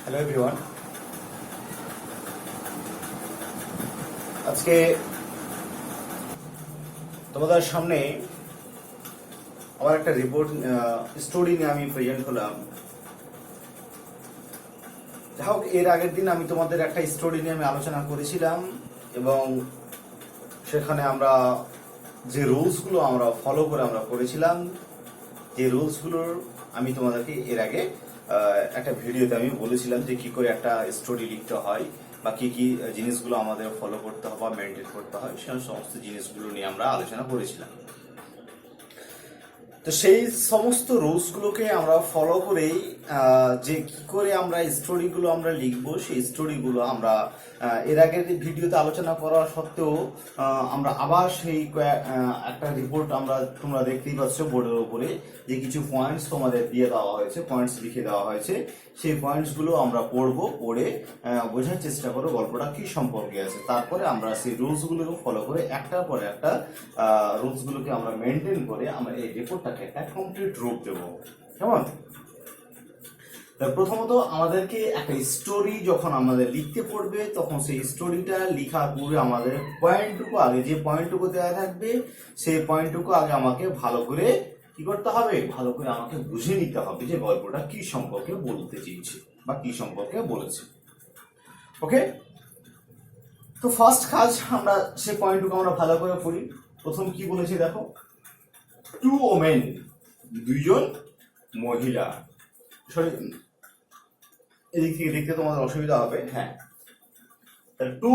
Hello everyone. আজকে তোমাদের সামনে আমার একটা রিপোর্ট স্টোরি নিয়ে আমি প্রেজেন্ট হলাম। যাই হোক, এর আগের দিন আমি তোমাদের একটা স্টোরি নিয়ে আমি আলোচনা করেছিলাম এবং সেখানে আমরা যে রুলসগুলো আমরা ফলো করে আমরা করেছিলাম, যে রুলসগুলোর আমি তোমাদেরকে এর আগে একটা ভিডিওতে আমি বলেছিলাম যে কি করে একটা স্টোরি লিখতে হয় বা কি কি জিনিসগুলো আমাদের ফলো করতে হবে বা মেনটেন করতে হয়, সেই সমস্ত জিনিসগুলো নিয়ে আমরা আলোচনা করেছিলাম। তো সেই সমস্ত রুলসগুলোকে আমরা ফলো করেই যে কি করে আমরা স্টোরিগুলো আমরা লিখবো, সেই স্টোরিগুলো আমরা এর আগের ভিডিওতে আলোচনা করা সত্ত্বেও আমরা আবার সেই একটা রিপোর্ট তোমরা দেখতেই পাচ্ছ বোর্ডের উপরে যে কিছু পয়েন্টস তোমাদের দিয়ে দেওয়া হয়েছে, পয়েন্টস লিখে দেওয়া হয়েছে। সেই পয়েন্টসগুলো আমরা পড়ে বোঝার চেষ্টা করবো গল্পটা কি সম্পর্কে আছে। তারপরে আমরা সেই রুলসগুলোকে ফলো করে একটার পরে একটা রুলসগুলোকে আমরা মেনটেন করে আমরা এই রিপোর্টটাকে একটা কমপ্লিট রূপ দেবো। কেমন? প্রথমত আমাদেরকে একটা স্টোরি যখন আমাদের লিখতে পড়বে, তখন সেই স্টোরিটা লেখার পূর্বে আমাদের পয়েন্টটুকু আগে যে পয়েন্টটুকু দেওয়া থাকবে সেই পয়েন্টটুকু আগে আমাকে ভালো করে কি করতে হবে, ভালো করে আমাকে বুঝে নিতে হবে যে গল্পটা কি সম্পর্কে বলতে চেয়েছে বা কি সম্পর্কে বলেছে। ওকে, তো ফার্স্ট কাজ আমরা সেই পয়েন্টটুকু আমরা ভালো করে পড়ি। প্রথম কি বলেছে দেখো, টু ওমেন, দুইজন মহিলা। সরি, এদিক থেকে দেখতে তোমাদের অসুবিধা হবে। হ্যাঁ, টু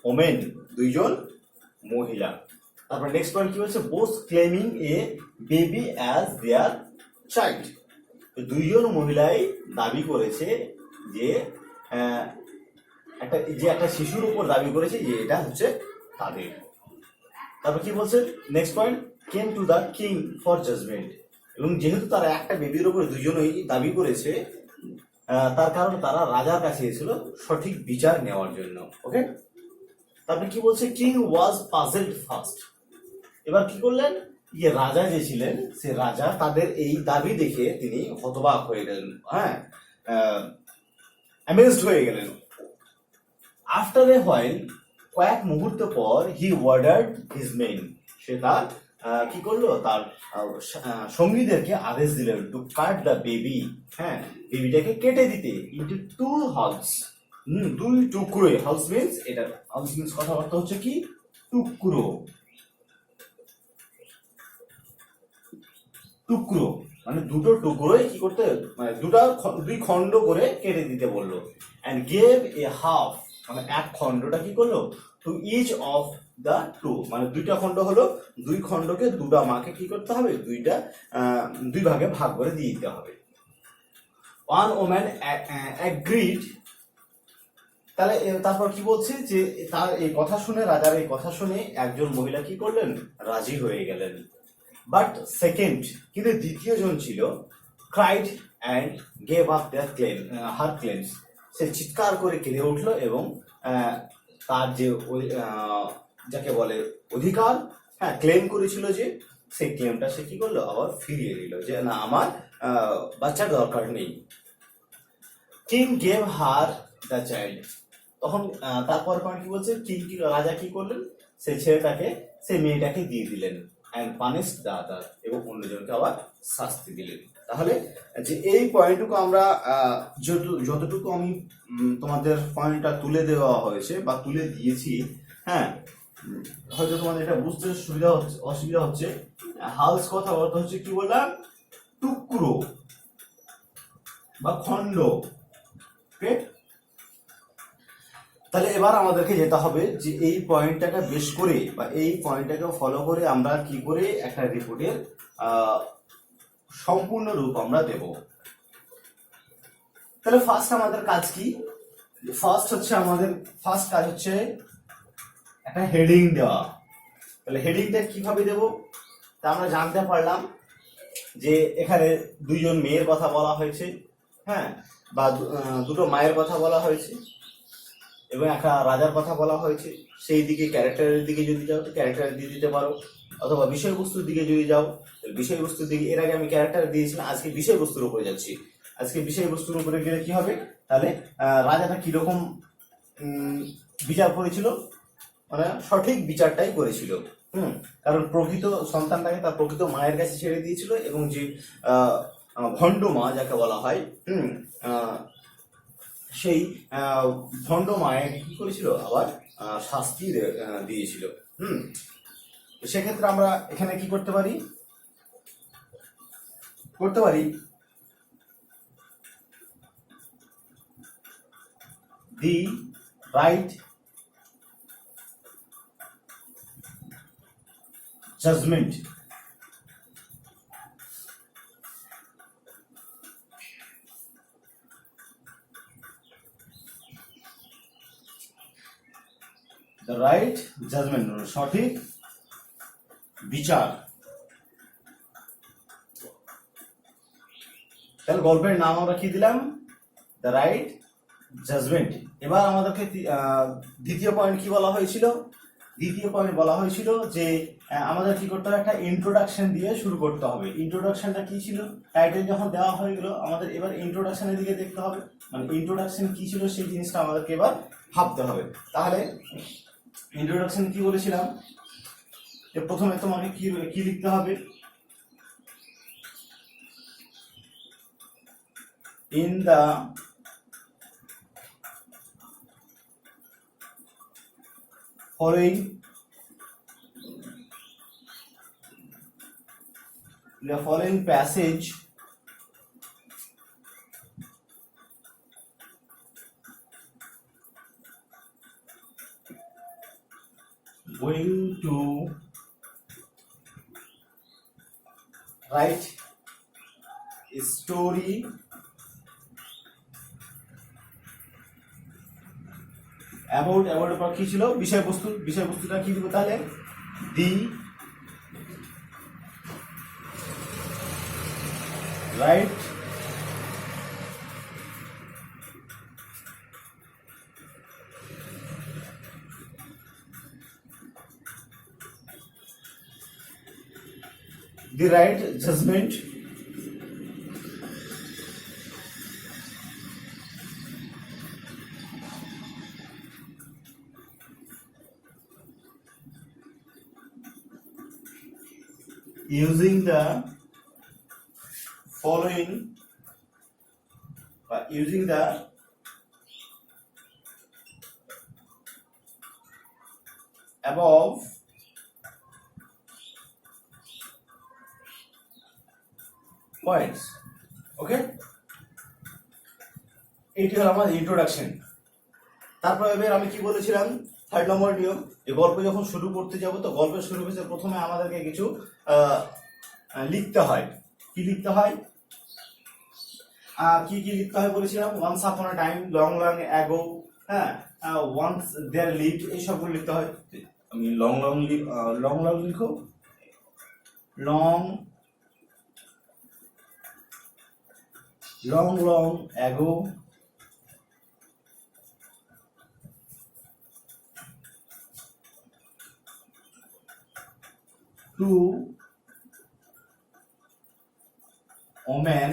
ওমেন, দুইজন মহিলা। তারপর নেক্সট পয়েন্ট কি বলছে, both claiming A baby as their child. দুইজন মহিলাই দাবি করেছে যে একটা শিশুর উপর দাবি করেছে যে এটা হচ্ছে তাদের। তারপর কি বলছে next point, came to the king for judgment. এবং যেহেতু তারা একটা বেবির উপরে দুজনেই দাবি করেছে, তার কারণ তারা রাজার কাছে এসেছিল সঠিক বিচার নেওয়ার জন্য। ওকে, তারপরে কি বলছে, কিং ওয়াজ পাজলড ফার্স্ট। এবার কি করলেন, রাজা যে ছিলেন সে রাজা তাদের এই দাবি দেখে তিনি হতবাক হয়ে গেলেন, অ্যামেজড হয়ে গেলেন। আফটার এ হোয়াইল, কয়েক মুহূর্ত পর, হি অর্ডার্ড হিজ মেন, সে তার কি করলো, তার সঙ্গীদেরকে আদেশ দিলেন টু কাট দ্য বেবি, হ্যাঁ, বেবিটাকে কেটে দিতে, ইনটু টু হলস, দুই টুকরো। হলস মিন্স, এটা হলস মিন্স কথাবার্তা হচ্ছে কি, টুকরো। টুকরো মানে দুটো টুকরোই কি করতে, মানে দুই খণ্ড করে কেটে দিতে বললো। অ্যান্ড গেভ এ হাফ, মানে এক খণ্ডটা কি করলো, to each of the two, মানে দুইটা খণ্ড হলো, দুই খণ্ডকে দুটা মাকে কি করতে হবে, দুই ভাগে ভাগ করে দিয়ে দিতে হবে। One woman agreed. তাহলে তারপর কি বলছে যে তার এই কথা শুনে, রাজার এই কথা শুনে একজন মহিলা কি করলেন, রাজি হয়ে গেলেন। বাট সেকেন্ড, কিন্তু দ্বিতীয় জন ছিল, cried and gave up their her claims, সে চিৎকার করে কেঁদে উঠলো এবং তার যে যাকে বলে অধিকার, হ্যাঁ, ক্লেম করেছিল যে সেই ক্লেমটা সে কি করলো, আবার ফিরিয়ে দিল যে না, আমার বাচ্চার দরকার নেই। King gave her the child. তখন তারপর পয়েন্ট কি বলছে, রাজা কি করলেন, সেই ছেলেটাকে, সেই মেয়েটাকে দিয়ে দিলেন। অ্যান্ড পানিশ দ্য আদার, এবং অন্যজনকে আবার শাস্তি দিলেন। তাহলে যে এই পয়েন্টটুকু আমরা যতটুকু আমি তোমাদের পয়েন্টটা তুলে দেওয়া হয়েছে বা তুলে দিয়েছি, হ্যাঁ, হয়তো তোমাদের এটা বুঝতে অসুবিধা হচ্ছে। হালস কথা বলতে হচ্ছে কি বললাম, টুকরো বা খণ্ড। ওকে, তাহলে এবার আমাদেরকে যেতে হবে যে এই পয়েন্টটাকে বেশ করে বা এই পয়েন্টটাকে ফলো করে আমরা কি করে একটা রিপোর্টের সম্পূর্ণ রূপ আমরা দেব। তাহলে ফার্স্ট আমাদের কাজ কি, আমাদের ফার্স্ট কাজ হচ্ছে একটা হেডিং দেওয়া। তাহলে হেডিংটা কিভাবে দেব, তা আমরা জানতে পারলাম যে এখানে দুইজন মেয়ের কথা বলা হয়েছে, হ্যাঁ, বা দুটো মায়ের কথা বলা হয়েছে এবং একটা রাজার কথা বলা হয়েছে। সেই দিকে ক্যারেক্টারের দিকে যদি যাও তো ক্যারেক্টার দিয়ে দিতে পারো, অথবা বিষয়বস্তুর দিকে যদি যাও বিষয়বস্তুর দিকে। এর আগে আমি ক্যারেক্টার দিয়েছিলাম, আজকে বিষয়বস্তুর উপরে যাচ্ছি। আজকে বিষয়বস্তুর উপরে গেলে কি হবে, তাহলে রাজাটা কিরকম বিচার করেছিল, মানে সঠিক বিচারটাই করেছিল। কারণ প্রকৃত সন্তানটাকে তার প্রকৃত মায়ের কাছে ছেড়ে দিয়েছিল, এবং যে ভণ্ড মা যাকে বলা হয়, সেই ভণ্ড মায়াকে কি করেছিল, আবার শাস্তি দিয়েছিল। সেক্ষেত্রে আমরা এখানে কি করতে পারি, the right judgment. The right judgment, সঠিক বিচার। তাহলে গল্পের নাম আমরা কি দিলাম, দ্য রাইট জাজমেন্ট। এবার আমাদেরকে দ্বিতীয় পয়েন্ট কি বলা হয়েছিল, দ্বিতীয় পয়েন্ট বলা হয়েছিল যে আমাদের কি করতে হবে, একটা ইন্ট্রোডাকশন দিয়ে শুরু করতে হবে। ইন্ট্রোডাকশনটা কি ছিল, টাইটেল যখন দেওয়া হয়ে গেল আমাদের এবার ইন্ট্রোডাকশনের দিকে দেখতে হবে, মানে ইন্ট্রোডাকশন কি ছিল সেই জিনিসটা আমাদেরকে এবার ভাবতে হবে। তাহলে ইন্ট্রোডাকশন কি বলেছিলাম, যে প্রথমে তোমাকে কি লিখতে হবে, in the following passage going to write a story about পর কি ছিল, বিষয়বস্তুটা কি দিব, তাহলে the right judgment using the following using the above points. ওকে, এইটি হলো আমার ইন্ট্রোডাকশন। তারপর এবার আমি কি বলেছিলাম, 3 নম্বর নিয়ম, যে গল্প যখন শুরু করতে যাব তো গল্পের শুরু হতে প্রথমে আমাদেরকে কিছু লিখতে হয়। কি লিখতে হয়, কি লিখতে হয় বলেছিলাম, once upon a time, long long ago, হ্যাঁ, ওয়ান্স দেয়ার লিভড, এই সবগুলো লিখতে হয়। আমি লং লিখো, long ago two women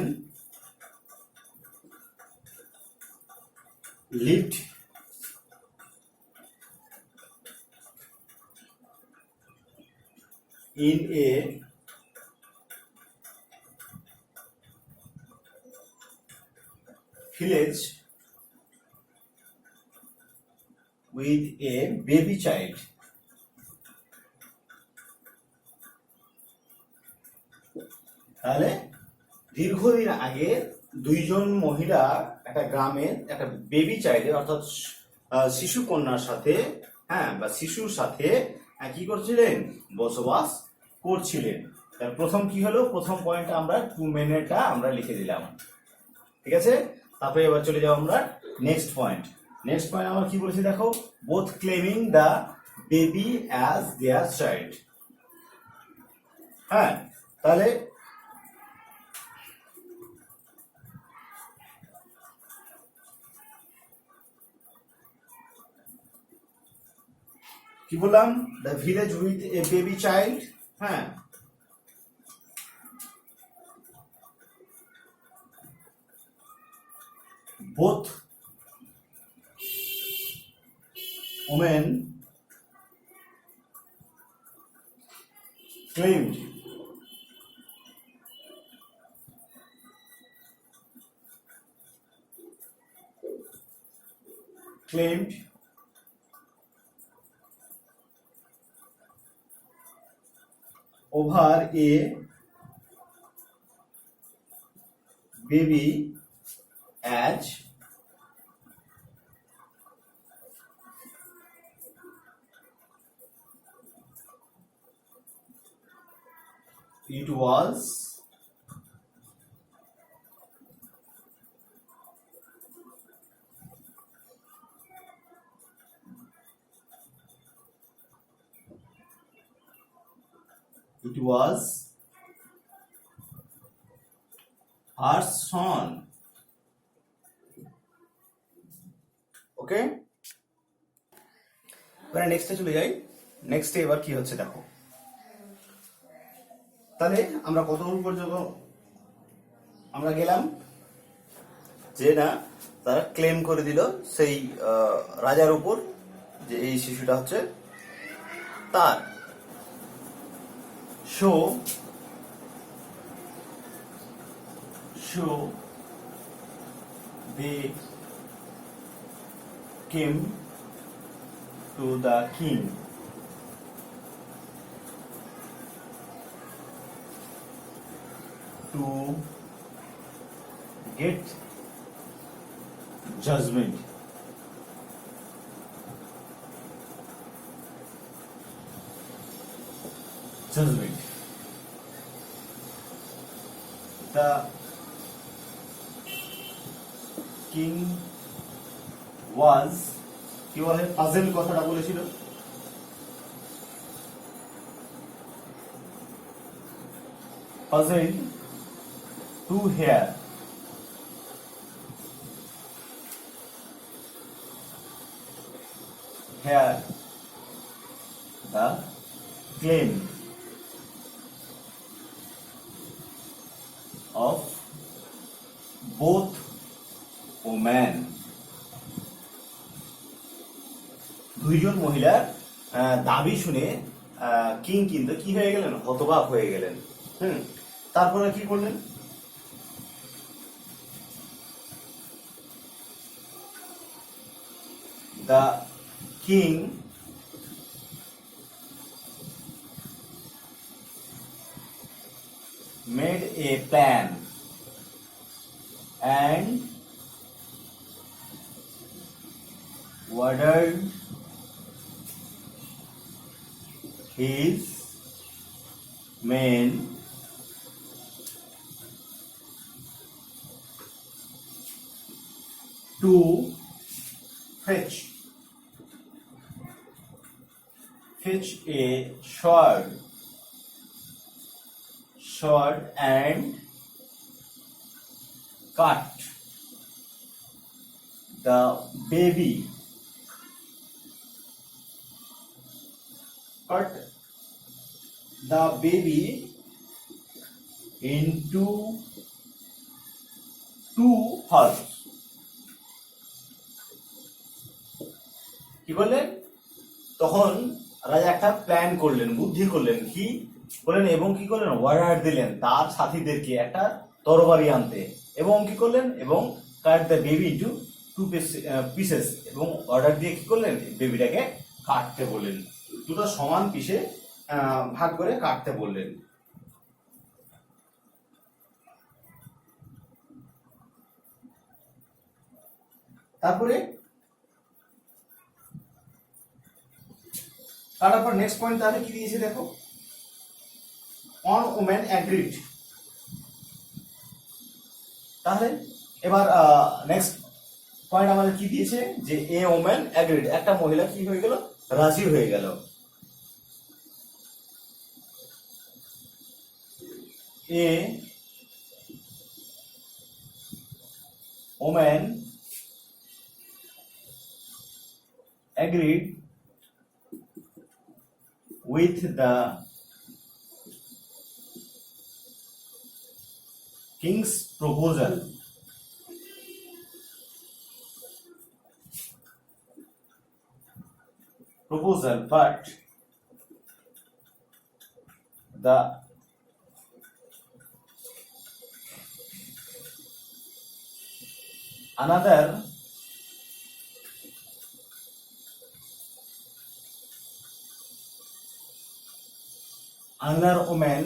lived in a village with a baby child. তাহলে দীর্ঘদিন আগে দুইজন মহিলা একটা গ্রামের একটা বেবি চাইল্ড অর্থাৎ শিশু কন্যার সাথে, হ্যাঁ, বা শিশুর সাথে কি করছিলেন, বসবাস করছিলেন। তার প্রথম কি হলো, প্রথম পয়েন্টটা আমরা 2 মিনিটটা আমরা লিখে দিলাম, ঠিক আছে। তারপরে এবার চলে যাবো আমরা নেক্সট পয়েন্ট আমরা কি বলেছি দেখো, both claiming the baby as their child. হ্যাঁ, তাহলে কি বললাম, the village with a baby child. হ্যাঁ, both women claimed over a baby as it was her son. ওকে, এবার নেক্সটে চলে যাই। নেক্সটে এবার কি হচ্ছে দেখো, তাহলে আমরা কতদূর পর্যন্ত আমরা গেলাম, যে না তারা ক্লেম করে দিল সেই রাজার উপর যে এই শিশুটা হচ্ছে তার। Show they came to the king to get judgment. The king was, কি বলে, পাজেল কথাটা বলেছিল, puzzled to hear the claim of both women. দুইজন মহিলার দাবি শুনে কিং কিন্তু কি হয়ে গেলেন, হতবাক হয়ে গেলেন। তারপরে কি করলেন, the king made a plan and ordered his men to fetch a sword and cut the baby into two halves. কি বললেন, তখন রাজা একটা প্ল্যান করলেন, বুদ্ধি করলেন, কি করলেন, এবং কি করলেন, অর্ডার দিলেন তার সাথীদেরকে একটা তরবারি আনতে, এবং কি করলেন, এবং cut the baby into two pieces, এবং অর্ডার দিয়ে কি করলেন, বেবিটাকে কাটতে বললেন, দুটো সমান পিসে ভাগ করে কাটতে বললেন। তারপরে কাটার পর নেক্সট পয়েন্ট তাহলে কি দিয়েছে দেখো, অন ওমেন অ্যাগ্রিড। তাহলে এবার নেক্সট পয়েন্ট আমাদের কি দিয়েছে, যে এ ওমেন অ্যাগ্রিড, একটা মহিলা কি হয়ে গেল, রাজি হয়ে গেল। এ women agreed with the king's proposal proposal, but the another woman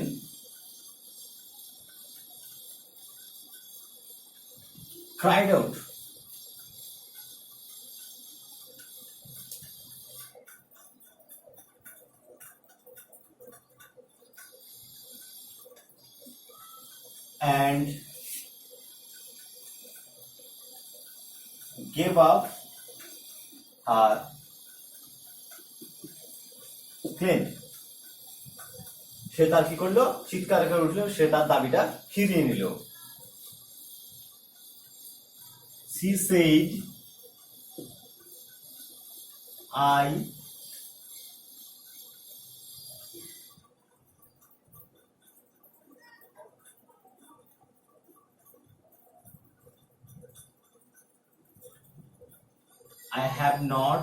cried out, and gave up her claim. সে তার কি করলো, চিৎকার করে উঠলো, সে তার দাবিটা ফিরিয়ে নিল। She said, I have not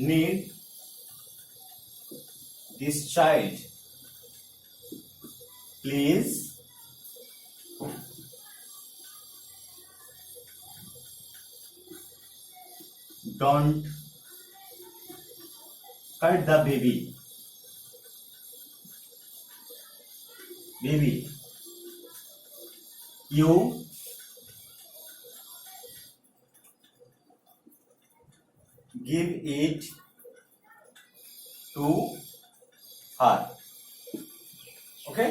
need this child. Please don't cut the baby. You give it to her. ওকে,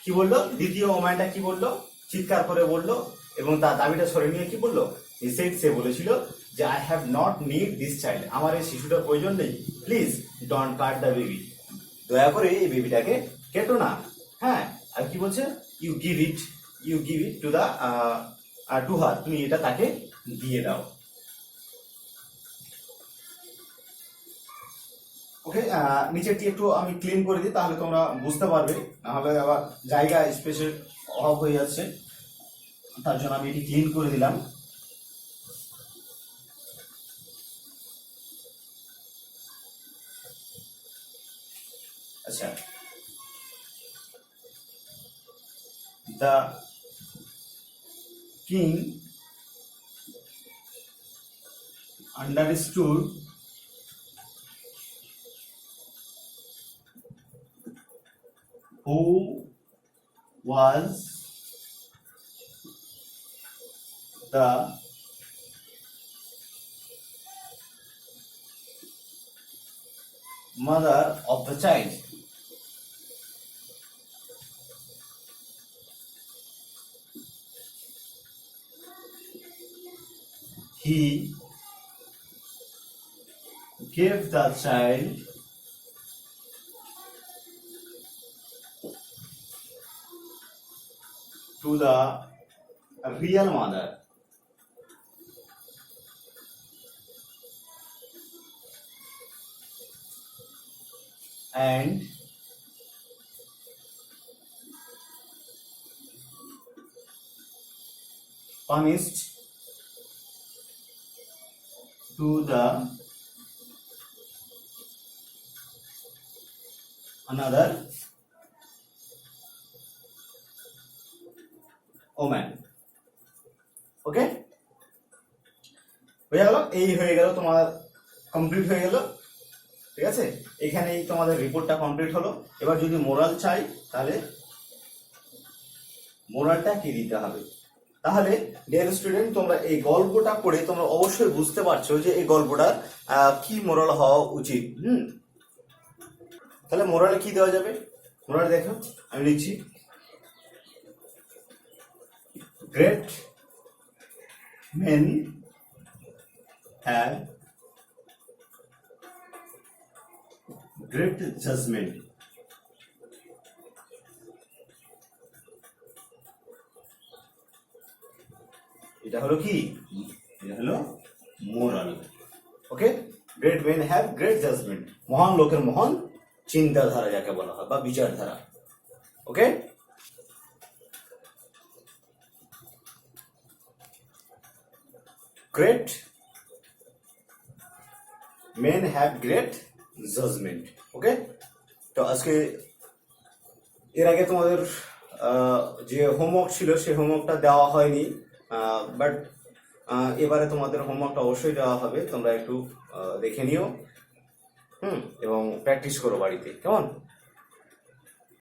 কি বললো দ্বিতীয় ওম্যানটা, কি বললো, চিৎকার করে বললো এবং তার দাবিটা সরে নিয়ে কি বললো, সে বলেছিল যে I have not need this child, আমার এই শিশুটার প্রয়োজন নেই, please don't cut the baby, দয়া করে এই বেবিটাকে কেটো না। হ্যাঁ, আর কি বলছে, you give it to the two her, তুমি এটা তাকে দিয়ে দাও। ওকে, নিচেরটি একটু আমি ক্লিন করে দিই, তাহলে তোমরা বুঝতে পারবে, নাহলে আবার জায়গা স্পেসের অভাব হয়ে যাচ্ছে, তার জন্য আমি এটি ক্লিন করে দিলাম। আচ্ছা, the king understood who was the mother of the child. He gave the child to the real mother. And punished to the another woman. ওকে, হয়ে গেল, এই হয়ে গেল তোমার, কমপ্লিট হয়ে গেল। ঠিক আছে, এখানেই তোমাদের রিপোর্টটা কমপ্লিট হলো। এবার যদি মোরাল চাই, তাহলে মোরালটা কি দিতে হবে। তাহলে ডিয়ার স্টুডেন্ট, তোমরা এই গল্পটা পড়ে তোমরা অবশ্যই বুঝতে পারছো যে এই গল্পটার কি মোরাল হওয়া উচিত। তাহলে মোরালে কি দেওয়া যাবে, মোরাল দেখো আমি লিখছি, great men have great judgement. এটা হলো কি, এটা হলো moral. Okay, great men have great judgement, মহান লোকের মহান চিন্তাধারা যাকে বলা হয় বা বিচারধারা। Okay, great men have great judgement. Okay, তো আজকে এর আগে তোমাদের যে হোমওয়ার্ক ছিল সেই হোমওয়ার্কটা দেওয়া হয়নি, বাট এবারে তোমাদের হোমওয়ার্কটা অবশ্যই দেওয়া হবে, তোমরা একটু দেখে নিও এবং প্র্যাকটিস করো বাড়িতে, কেমন?